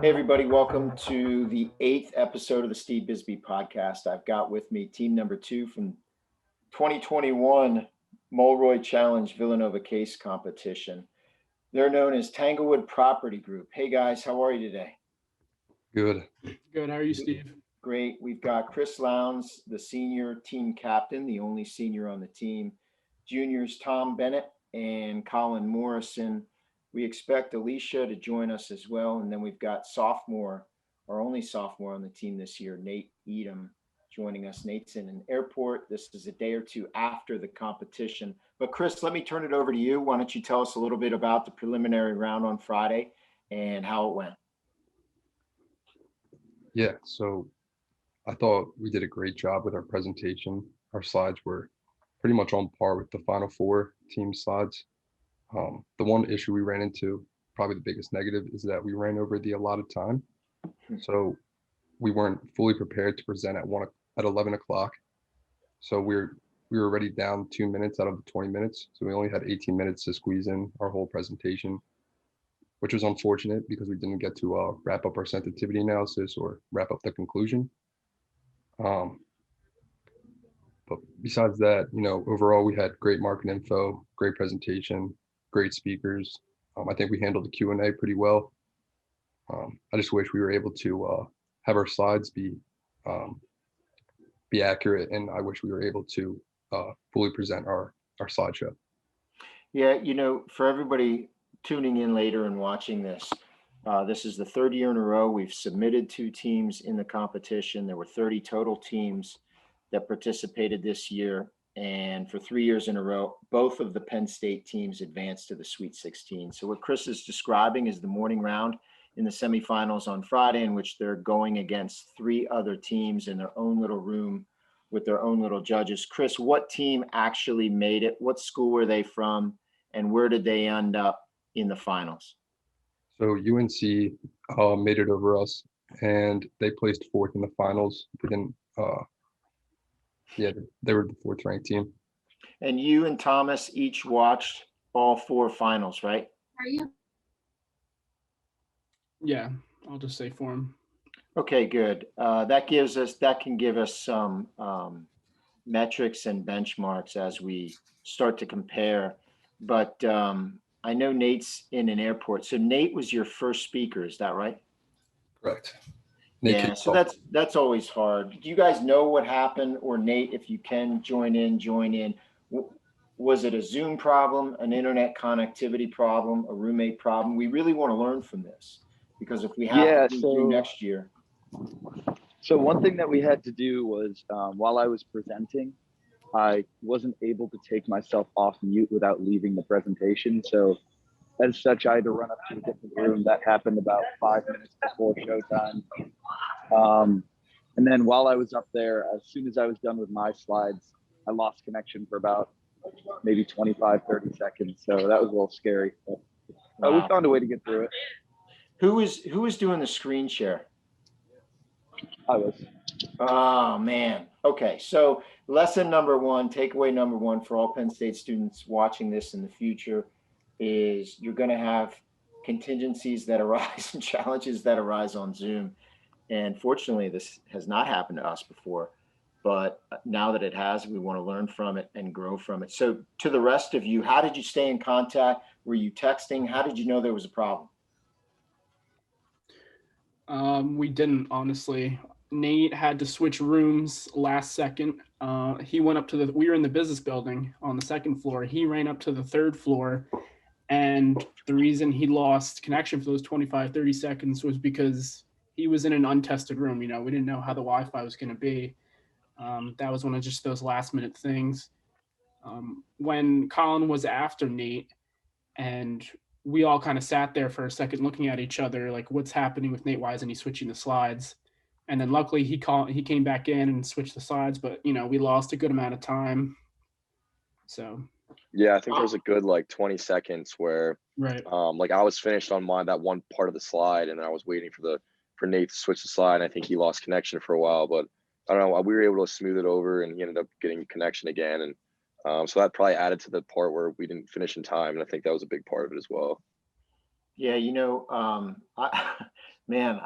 Hey, everybody, welcome to the 8th episode of the Steve Bisbee podcast. I've got with me team number 2 from 2021 Mulroy Challenge Villanova Case Competition. They're known as Tanglewood Property Group. Hey, guys, how are you today? Good. Good. How are you, Steve? Great. We've got Chris Lowndes, the senior team captain, the only senior on the team, juniors Tom Bennett and Colin Morrison. We expect Alicia to join us as well. And then we've got sophomore, our only sophomore on the team this year, Nate Edom, joining us. Nate's in an airport. This is a day or two after the competition. But Chris, let me turn it over to you. Why don't you tell us a little bit about the preliminary round on Friday and how it went? Yeah, so I thought we did a great job with our presentation. Our slides were pretty much on par with the Final Four team slides. The one issue we ran into, probably the biggest negative, is that we ran over the allotted time. So we weren't fully prepared to present at 11 o'clock. So we were already down 2 minutes out of the 20 minutes. So we only had 18 minutes to squeeze in our whole presentation, which was unfortunate because we didn't get to wrap up our sensitivity analysis or wrap up the conclusion. But besides that, overall we had great market info, great presentation, great speakers. I think we handled the Q&A pretty well. I just wish we were able to have our slides be accurate, and I wish we were able to fully present our slideshow. Yeah, for everybody tuning in later and watching this, this is the third year in a row we've submitted 2 teams in the competition. There were 30 total teams that participated this year. And for 3 years in a row, both of the Penn State teams advanced to the Sweet 16. So what Chris is describing is the morning round in the semifinals on Friday, in which they're going against 3 other teams in their own little room with their own little judges. Chris, what team actually made it? What school were they from? And where did they end up in the finals? So UNC made it over us, and they placed 4th in the finals. They were the 4th ranked team. And you and Thomas each watched all 4 finals, right? Are you? Yeah, I'll just say for him. Okay, good. That can give us some metrics and benchmarks as we start to compare. But I know Nate's in an airport. So Nate was your first speaker, is that right? Correct. Yeah, so that's always hard. Do you guys know what happened? Or Nate, if you can join in. Was it a Zoom problem, an internet connectivity problem, a roommate problem? We really want to learn from this, because if we have to do next year. So one thing that we had to do was while I was presenting, I wasn't able to take myself off mute without leaving the presentation. So as such, I had to run up to a different room. That happened about 5 minutes before showtime. And then while I was up there, as soon as I was done with my slides, I lost connection for about maybe 25, 30 seconds. So that was a little scary. But we found a way to get through it. Who was doing the screen share? I was. Oh, man. Okay, so lesson number 1, takeaway number 1 for all Penn State students watching this in the future is you're going to have contingencies that arise and challenges that arise on Zoom. And fortunately, this has not happened to us before. But now that it has, we want to learn from it and grow from it. So to the rest of you, how did you stay in contact? Were you texting? How did you know there was a problem? We didn't, honestly. Nate had to switch rooms last second. He went up to we were in the business building on the 2nd floor. He ran up to the 3rd floor. And the reason he lost connection for those 25, 30 seconds was because he was in an untested room. We didn't know how the Wi-Fi was going to be. That was one of just those last minute things. When Colin was after Nate, and we all kind of sat there for a second looking at each other, like, what's happening with Nate? Why isn't he switching the slides? And then luckily he came back in and switched the slides, but we lost a good amount of time. So yeah, I think there was a good 20 seconds where right. I was finished on that one part of the slide, and then I was waiting for Nate to switch the slide, and I think he lost connection for a while, but I don't know, we were able to smooth it over, and he ended up getting connection again. And so that probably added to the part where we didn't finish in time. And I think that was a big part of it as well. Yeah, Man,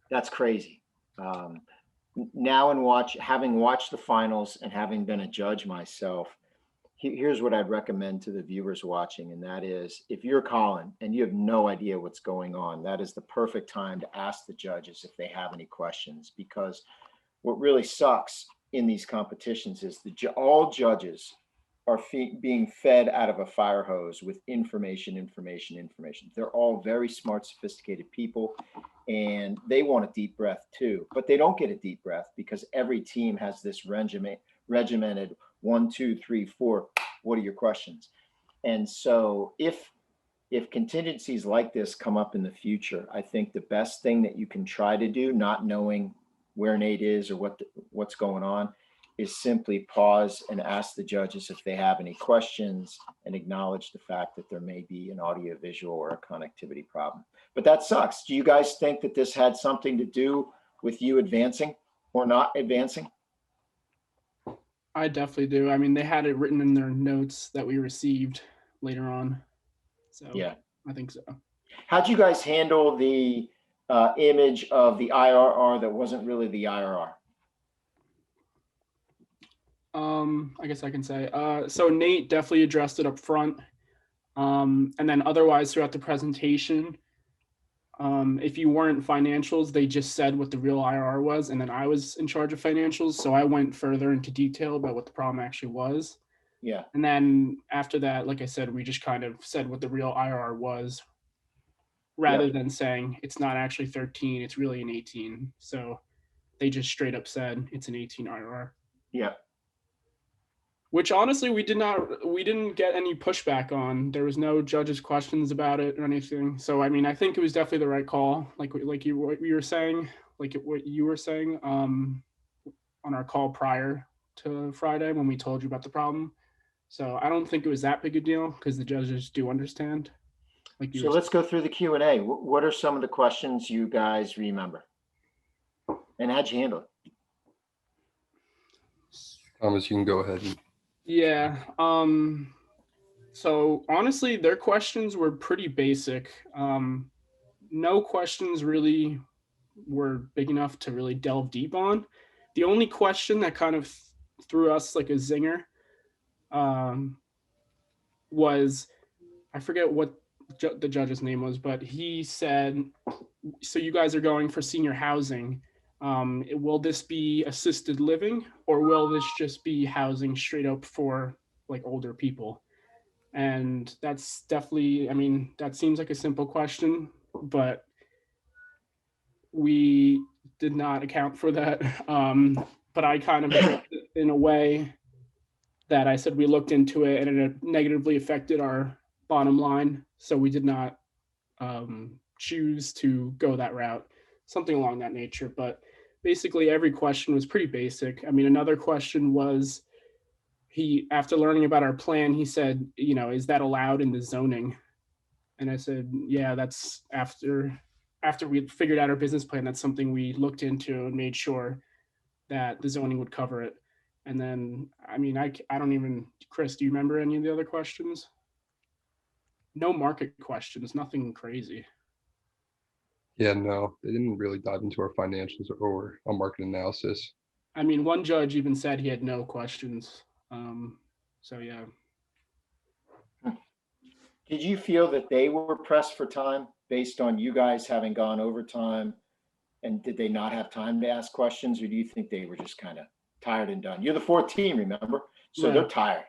that's crazy. Now having watched the finals and having been a judge myself, here's what I'd recommend to the viewers watching, and that is, if you're Colin and you have no idea what's going on, that is the perfect time to ask the judges if they have any questions, because what really sucks in these competitions is all judges are being fed out of a fire hose with information. They're all very smart, sophisticated people, and they want a deep breath too, but they don't get a deep breath because every team has this regimented 1, 2, 3, 4. What are your questions? And so if contingencies like this come up in the future, I think the best thing that you can try to do, not knowing where Nate is or what's going on, is simply pause and ask the judges if they have any questions and acknowledge the fact that there may be an audio visual or a connectivity problem. But that sucks. Do you guys think that this had something to do with you advancing or not advancing? I definitely do. I mean, they had it written in their notes that we received later on. So Yeah, I think so. How'd you guys handle the image of the IRR that wasn't really the IRR? I guess I can say, so Nate definitely addressed it up front. And then otherwise throughout the presentation, if you weren't financials, they just said what the real IRR was. And then I was in charge of financials. So I went further into detail about what the problem actually was. Yeah. And then after that, like I said, we just kind of said what the real IRR was rather than saying it's not actually 13, it's really an 18. So they just straight up said it's an 18 IRR. Yeah. Which honestly, we didn't get any pushback on. There was no judges' questions about it or anything. So I mean, I think it was definitely the right call. What you were saying on our call prior to Friday when we told you about the problem. So I don't think it was that big a deal because the judges do understand. So let's go through the Q&A. What are some of the questions you guys remember? And how'd you handle it? Thomas, you can go ahead. Yeah. So honestly, their questions were pretty basic. No questions really were big enough to really delve deep on. The only question that kind of threw us like a zinger was, I forget what the judge's name was, but he said, so you guys are going for senior housing. Will this be assisted living or will this just be housing straight up for like older people? And that's definitely, I mean, that seems like a simple question, but we did not account for that. But I kind of addressed it in a way that I said we looked into it and it negatively affected our bottom line. So we did not choose to go that route, something along that nature. But basically every question was pretty basic. I mean, another question was, after learning about our plan, he said, is that allowed in the zoning? And I said, yeah, that's after we figured out our business plan, that's something we looked into and made sure that the zoning would cover it. And then, I mean, I don't even, Chris, do you remember any of the other questions? No market questions, nothing crazy. Yeah, no, they didn't really dive into our financials or our market analysis. I mean, one judge even said he had no questions. So yeah. Did you feel that they were pressed for time based on you guys having gone over time? And did they not have time to ask questions, or do you think they were just kind of tired and done? You're the fourth team, remember? So they're tired.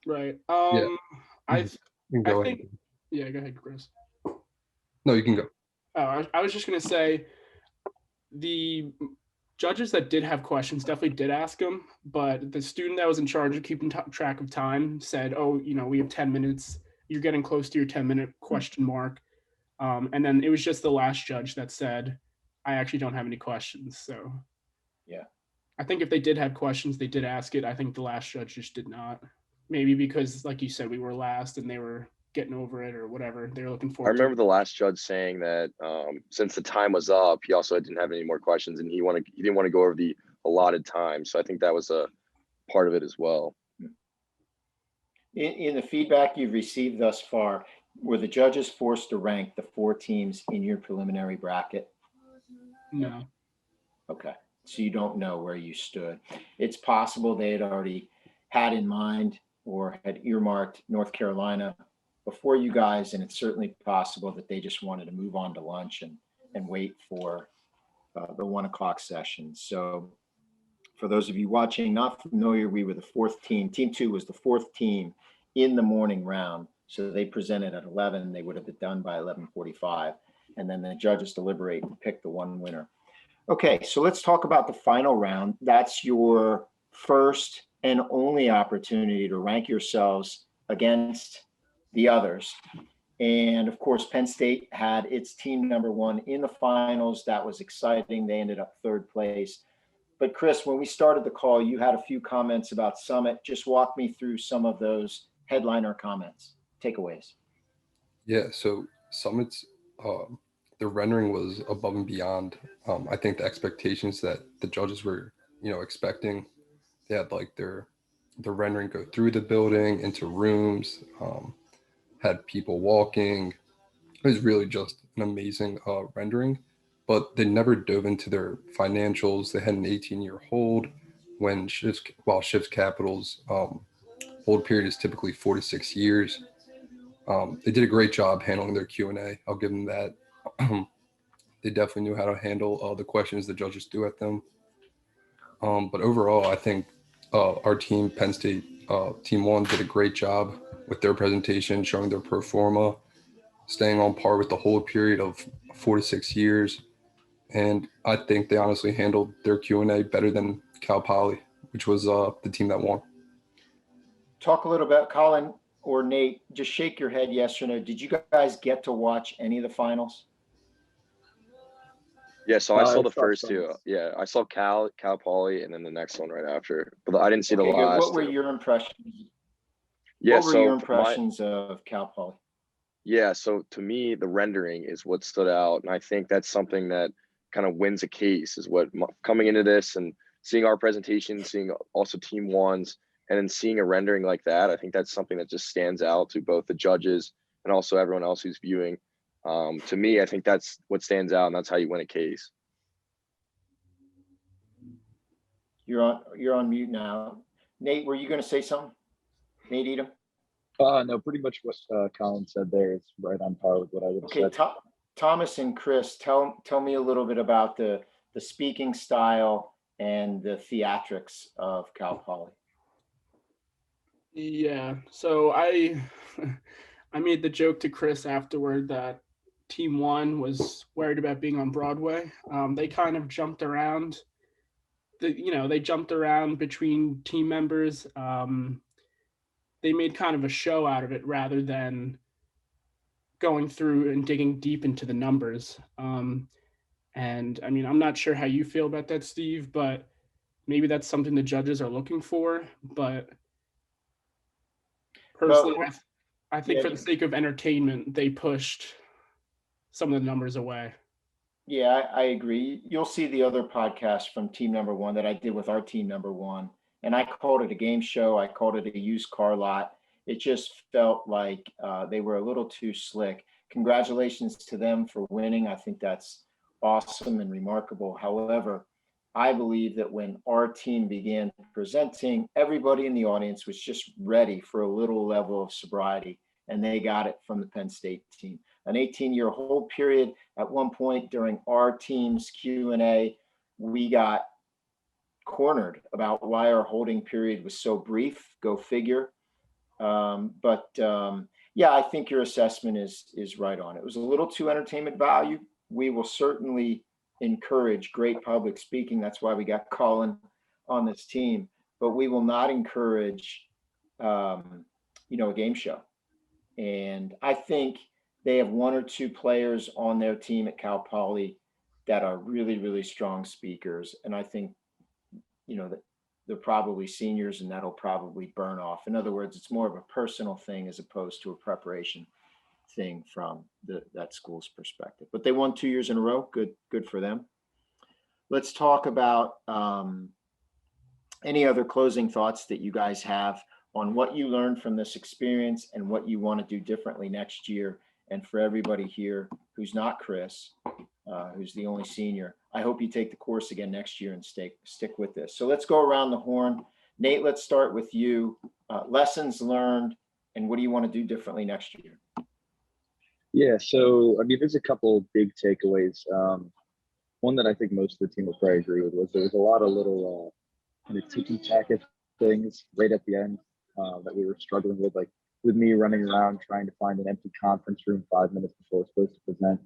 Right. Yeah. I think, ahead. Yeah, go ahead, Chris. No, you can go. Oh, I was just going to say the judges that did have questions definitely did ask them, but the student that was in charge of keeping track of time said, oh, we have 10 minutes. You're getting close to your 10-minute question mark. And then it was just the last judge that said, I actually don't have any questions. So yeah, I think if they did have questions, they did ask it. I think the last judge just did not. Maybe because, like you said, we were last and they were getting over it or whatever. They were looking forward to it. I remember the last judge saying that since the time was up, he also didn't have any more questions and he didn't want to go over the allotted time. So I think that was a part of it as well. In the feedback you've received thus far, Were the judges forced to rank the 4 teams in your preliminary bracket? No. Okay, so you don't know where you stood. It's possible they had already had in mind or had earmarked North Carolina before you guys, and it's certainly possible that they just wanted to move on to lunch and wait for the 1 o'clock session. So for those of you watching not familiar, we were the 4th team. Team 2 was the 4th team in the morning round. So they presented at 11. They would have been done by 11:45. And then the judges deliberate and pick the one winner. Okay, so let's talk about the final round. That's your first and only opportunity to rank yourselves against the others. And of course, Penn State had its team number 1 in the finals. That was exciting. They ended up 3rd place. But Chris, when we started the call, you had a few comments about Summit. Just walk me through some of those headliner comments, takeaways. Yeah, so Summit's the rendering was above and beyond. I think the expectations that the judges were, expecting. They had like the rendering go through the building into rooms, had people walking. It was really just an amazing rendering, but they never dove into their financials. They had an 18-year hold when Schiff's Capital's hold period is typically 4 to 6 years. They did a great job handling their Q&A. I'll give them that. They definitely knew how to handle the questions the judges threw at them. But overall, I think our team, Penn State Team 1, did a great job with their presentation, showing their pro forma, staying on par with the whole period of 4 to 6 years. And I think they honestly handled their Q&A better than Cal Poly, which was the team that won. Talk a little bit, Colin or Nate, just shake your head yes or no. Did you guys get to watch any of the finals? Yeah, so I saw the saw first some. 2. Yeah, I saw Cal Poly, and then the next one right after. But I didn't see the Okay, good. last What were 2. your impressions? Yeah, What were so your impressions of Cal Poly? Yeah, so to me, the rendering is what stood out, and I think that's something that kind of wins a case. Is what coming into this and seeing our presentation, seeing also Team 1's, and then seeing a rendering like that. I think that's something that just stands out to both the judges and also everyone else who's viewing. To me, I think that's what stands out, and that's how you win a case. You're on mute now. Nate, were you going to say something? Nate Edom? No, pretty much what Colin said there is right on par with what I would have Okay, said. Thomas and Chris, tell me a little bit about the speaking style and the theatrics of Cal Poly. Yeah. So I I made the joke to Chris afterward that Team 1 was worried about being on Broadway. They kind of jumped around. They jumped around between team members. They made kind of a show out of it rather than going through and digging deep into the numbers. And I mean, I'm not sure how you feel about that, Steve, but maybe that's something the judges are looking for. But personally, Well, I think yeah, for the sake of entertainment, they pushed some of the numbers away. Yeah, I agree. You'll see the other podcast from team number 1 that I did with our team number 1. And I called it a game show. I called it a used car lot. It just felt like they were a little too slick. Congratulations to them for winning. I think that's awesome and remarkable. However, I believe that when our team began presenting, everybody in the audience was just ready for a little level of sobriety, and they got it from the Penn State team. An 18-year hold period. At one point during our team's Q&A, we got cornered about why our holding period was so brief. Go figure. Yeah, I think your assessment is right on. It was a little too entertainment value. We will certainly encourage great public speaking. That's why we got Colin on this team. But we will not encourage, a game show. And I think they have 1 or 2 players on their team at Cal Poly that are really, really strong speakers. And I think, that they're probably seniors and that'll probably burn off. In other words, it's more of a personal thing as opposed to a preparation thing from that school's perspective. But they won 2 years in a row. Good for them. Let's talk about any other closing thoughts that you guys have on what you learned from this experience and what you want to do differently next year. And for everybody here who's not Chris, who's the only senior, I hope you take the course again next year and stick with this. So let's go around the horn. Nate, let's start with you. Lessons learned, and what do you want to do differently next year? Yeah, so I mean, there's a couple big takeaways. One that I think most of the team will probably agree with was there was a lot of little kind of ticky-tacky things right at the end that we were struggling with, like with me running around trying to find an empty conference room 5 minutes before we're supposed to present.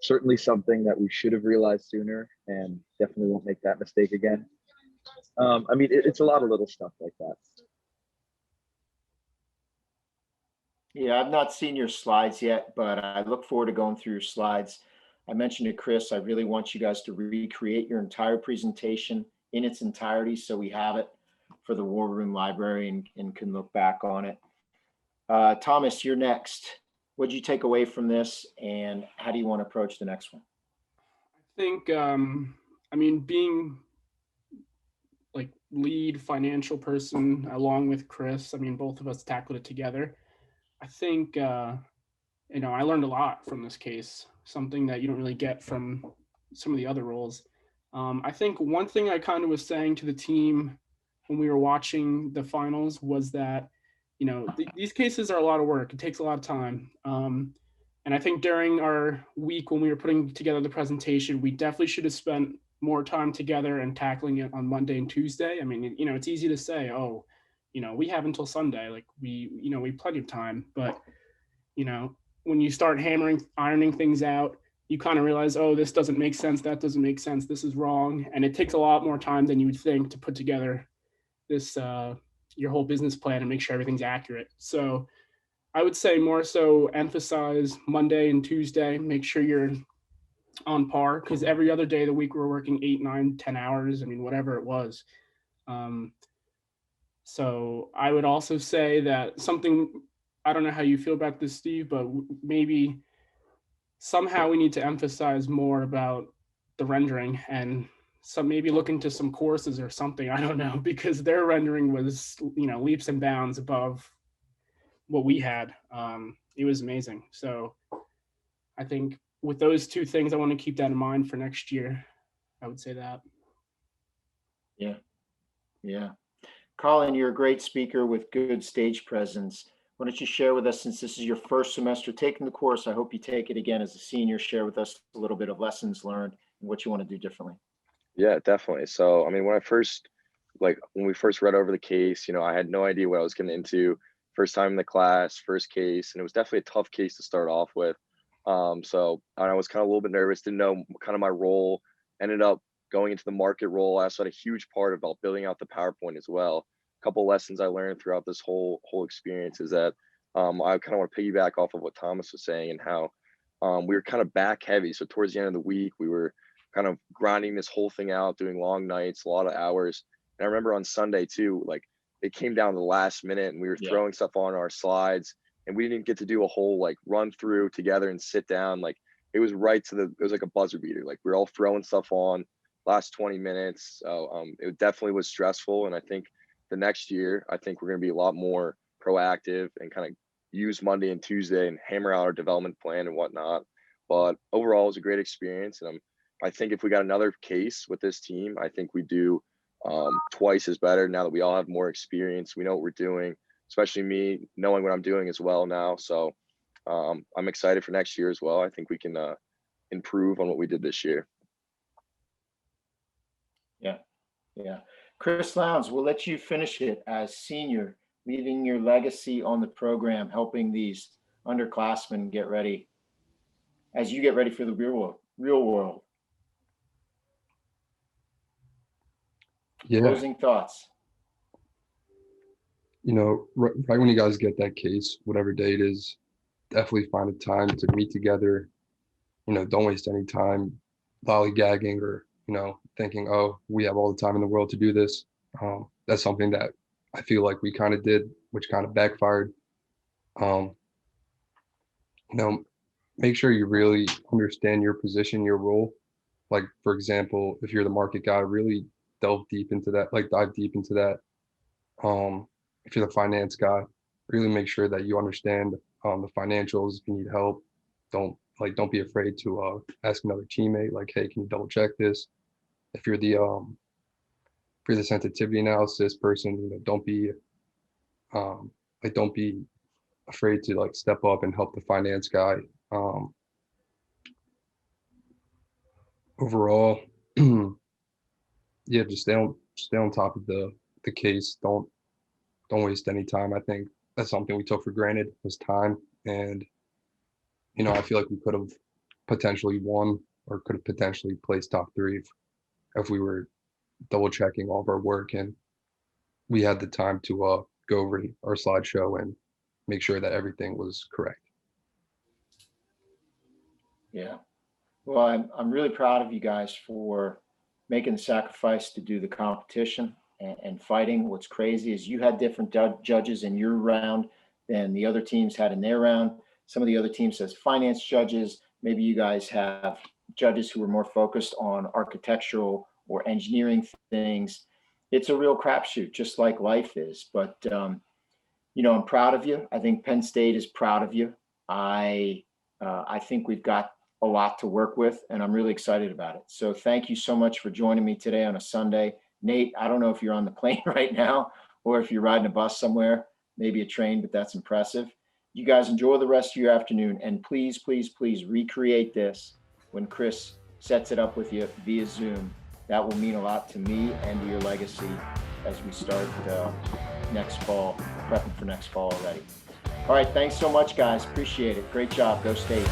Certainly something that we should have realized sooner, and definitely won't make that mistake again. I mean, it's a lot of little stuff like that. Yeah, I've not seen your slides yet, but I look forward to going through your slides. I mentioned to Chris, I really want you guys to recreate your entire presentation in its entirety so we have it for the War Room Library and can look back on it. Thomas, you're next. What did you take away from this, and how do you want to approach the next one? I think, I mean, being like lead financial person along with Chris, I mean, both of us tackled it together. I think, you know, I learned a lot from this case, something that you don't really get from some of the other roles. I think one thing I kind of was saying to the team when we were watching the finals was that, you know, these cases are a lot of work. It takes a lot of time. And I think during our week when we were putting together the presentation, we definitely should have spent more time together and tackling it on Monday and Tuesday. I mean, you know, it's easy to say, oh, you know, we have until Sunday, like we have plenty of time. But, you know, when you start ironing things out, you kind of realize, oh, this doesn't make sense. That doesn't make sense. This is wrong. And it takes a lot more time than you would think to put together this, your whole business plan and make sure everything's accurate. So I would say more so emphasize Monday and Tuesday, make sure you're on par, because every other day of the week we're working 8, 9, 10 hours. I mean, whatever it was. So I would also say that something, I don't know how you feel about this, Steve, but maybe somehow we need to emphasize more about the rendering, and maybe look into some courses or something. I don't know, because their rendering was, you know, leaps and bounds above what we had. It was amazing. So I think with those two things, I want to keep that in mind for next year. I would say that. Yeah. Yeah. Colin, you're a great speaker with good stage presence. Why don't you share with us, since this is your first semester taking the course, I hope you take it again as a senior, share with us a little bit of lessons learned and what you want to do differently. Yeah, definitely. So, I mean, when we first read over the case, you know, I had no idea what I was getting into. First time in the class, first case, and it was definitely a tough case to start off with. So I was kind of a little bit nervous, didn't know kind of my role. Ended up going into the market role. I also had a huge part about building out the PowerPoint as well. A couple lessons I learned throughout this whole experience is that I kind of want to piggyback off of what Thomas was saying, and how we were kind of back heavy. So towards the end of the week, we were kind of grinding this whole thing out, doing long nights, a lot of hours. And I remember on Sunday too, like it came down to the last minute and we were throwing stuff on our slides, and we didn't get to do a whole like run through together and sit down. Like it was it was like a buzzer beater. Like we were all throwing stuff on last 20 minutes. So it definitely was stressful. And I think the next year, I think we're going to be a lot more proactive and kind of use Monday and Tuesday and hammer out our development plan and whatnot. But overall, it was a great experience. And I think if we got another case with this team, I think we do twice as better now that we all have more experience. We know what we're doing, especially me knowing what I'm doing as well now. So I'm excited for next year as well. I think we can improve on what we did this year. Yeah. Chris Lowndes, we'll let you finish it as senior, leaving your legacy on the program, helping these underclassmen get ready as you get ready for the real world. Yeah. Closing thoughts. You know, right when you guys get that case, whatever day it is, definitely find a time to meet together. You know, don't waste any time lollygagging or, you know, thinking, oh, we have all the time in the world to do this. That's something that I feel like we kind of did, which kind of backfired. You know, make sure you really understand your position, your role. Like, for example, if you're the market guy, really dive deep into that. If you're the finance guy, really make sure that you understand the financials. If you need help, don't be afraid to ask another teammate, like, hey, can you double check this? If you're the sensitivity analysis person, don't be afraid to like step up and help the finance guy. Overall, yeah, just stay on top of the case. Don't waste any time. I think that's something we took for granted, was time. And I feel like we could have potentially won, or could have potentially placed top 3 if we were double checking all of our work, and we had the time to go over our slideshow and make sure that everything was correct. Yeah. Well, I'm really proud of you guys for making the sacrifice to do the competition and fighting. What's crazy is you had different judges in your round than the other teams had in their round. Some of the other teams has finance judges. Maybe you guys have judges who are more focused on architectural or engineering things. It's a real crapshoot, just like life is. But I'm proud of you. I think Penn State is proud of you. I think we've got a lot to work with, and I'm really excited about it. So thank you so much for joining me today on a Sunday. Nate, I don't know if you're on the plane right now or if you're riding a bus somewhere, maybe a train, but that's impressive. You guys enjoy the rest of your afternoon, and please, please, please recreate this when Chris sets it up with you via Zoom. That will mean a lot to me and to your legacy as we start next fall, prepping for next fall already. All right, thanks so much, guys. Appreciate it. Great job. Go State.